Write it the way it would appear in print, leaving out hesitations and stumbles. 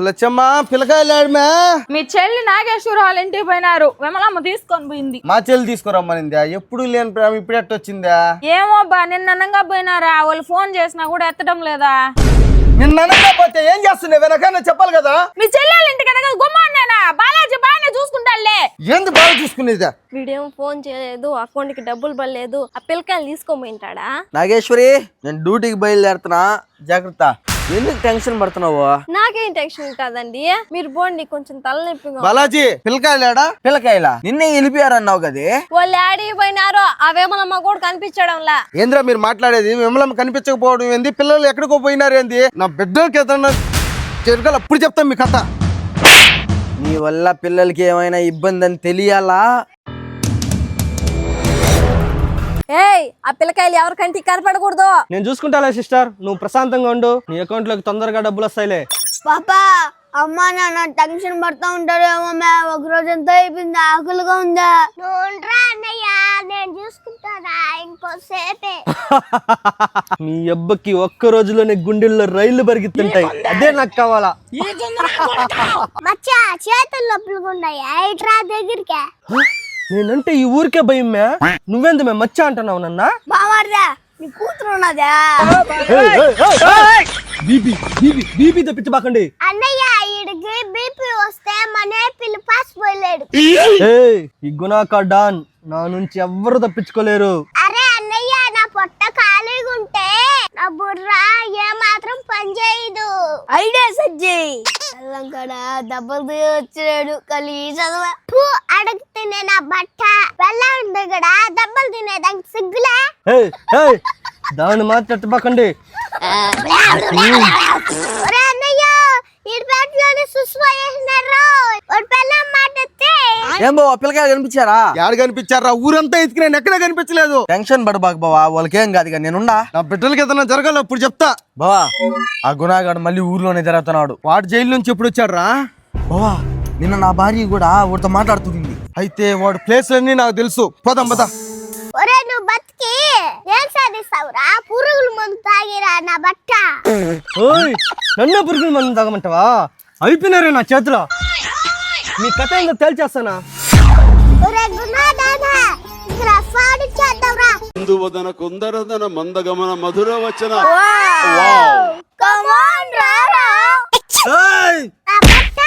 లచ్చమ్మ పిల్లకాయలాడమే మీ చెల్లి నాగేశ్వర వాళ్ళ ఇంటికి పోయినారు. విమలమ్మ తీసుకొని పోయింది. మా చెల్లి తీసుకురమ్మనిందా? ఎప్పుడు లేని ప్రేమ ఇప్పుడు ఎట్టొచ్చిందా? ఏమో బా, నిన్ననంగా పోయినారా? వాళ్ళు ఫోన్ చేసినా కూడా ఎత్తడం లేదా? నిన్న పోతే ఏం చేస్తున్నావు? వెనకన్నా చెప్పాలి కదా. మీ చెల్లి వాళ్ళ ఇంటికి కదా గుమ్మానేనా? బాలాజీ బాగానే చూసుకుంటాలే. ఏంది బాగా చూసుకునేదా? వీడేమో ఫోన్ చేయలేదు, అకౌంట్ కి డబ్బులు పడలేదు. ఆ పిల్లకాయలు తీసుకోమంటాడా? నాగేశ్వరి, నేను డ్యూటీకి బయలుదేరుతున్నా, జాగ్రత్త. ఎందుకు టెన్షన్ పడుతున్నావు? నాకేం టెన్షన్ కాదండి, మీరు పోండి. కొంచెం తలనొప్పిగా. బాలాజీ పిల్లకాయలాడా? పిల్లకాయలా? నిన్నే వెళ్ళిపోయారన్నావు కదే. వాళ్ళు ఆడికి పోయినారో అవేమలమ్మ కూడా కనిపించడంలా. ఏంద్రా మీరు మాట్లాడేది? మిమ్మల్ని కనిపించకపోవడం ఏంది? పిల్లలు ఎక్కడికో పోయినారు ఏంది? నా బిడ్డలకి ఏదన్నా జరగాలి అప్పుడు చెప్తాం మీ కథ. నీ వల్ల పిల్లలకి ఏమైనా ఇబ్బంది అని తెలియాలా? ఏయ్, ఆ పిల్లకాయలు ఎవరికంటికి కనపడకూడదు. నేను చూసుకుంటాలే సిస్టర్, నువ్వు ప్రశాంతంగా ఉండు. నీ అకౌంట్ లోకి తొందరగా డబ్బులు వస్తాయిలే. పాపా అమ్మా నాన్న టెన్షన్ పడుతూ ఉంటారేమో. ఒక రోజు ఎంత అయిపోయింది, ఆకలిగా ఉందా? అన్నయ్య నేను చూసుకుంటారా ఇంకోసేపే. మీ అబ్బకి ఒక్క రోజులోనే గుండెల్లో రైళ్లు పరిగెత్తుంటాయి. అదే నాకు కావాలా. మచ్చా చేతులు నొప్పులుగా ఉన్నాయి, ఇట్రా దగ్గరికి. నేనంటే ఈ ఊరికే భయం మే. నువ్వెందు మే మచ్చా అంటున్నావు నన్నా? బామార్దా నీ కూతురు ఉన్నదా? బీపీ తెప్పించబాకండి. అన్నయ్య ఈడికి బీపీ వస్తే మన పిల్లి పాసిపోయలేడు. ఈ గుణాకా డాన్ నా నుంచి ఎవ్వరు తప్పించుకోలేరు. అరే అన్నయ్య, నా పొట్ట ఖాళీగా ఉంటే నా బుర్ర ఏ మాత్రం పని చేయదు. ఐడియా సజ్జి కదా దెబ్బలు వచ్చాడు కలి చదవ అడుగుతున్నా నా బట్ట వెళ్ళాలి దగ్గర దెబ్బలు తినేదానికి సిగ్గులే. దాన్ని మాట్లాడబాకండి. ఒరే అన్నయ్య, ఈ పేటలోనే సుస్వాయేసినారు. వాడు పెళ్ళం మాటెత్తే ఏం బావా, పిల్లకాయలు కనిపించారా? ఎవరు కనిపించారా? ఊరంతా ఎత్తుకున్నాను, ఎక్కడ కనిపించలేదు. టెన్షన్ పడబాకు బావా, వాళ్ళకేం కాదు ఇక నేనుండా. నా బిడ్డలకి ఏదైనా జరగాలి అప్పుడు చెప్తా. బావా, ఆ గుణాగాడు మళ్ళీ ఊర్లోనే జరుగుతున్నాడు. వాడు జైలు నుంచి ఎప్పుడు వచ్చాడు? బావా, నిన్న నా భార్య కూడా వాడితో మాట్లాడుతుంది. అయితే వాడు ప్లేస్ అన్ని నాకు తెలుసు. పోదాం పద. ఒరే నువ్వు బతికి ఏం సాధిస్తావురా? పురుగుల మందు తాగిరా నా బట్ట. నన్ను పురుగుల మందు తాగమంటావా? అయిపోయినారే నా చేతిలో. మీ కథ ఏందో తేల్చేస్తానా? ఒరే గుణాదానా, ఇక్కడ ఫాడి చేద్దాంరా. కుందువదన కుందరదన మందగమన మధుర వచన. కమ్ ఆన్ రారా. ఏయ్! నా బట్ట.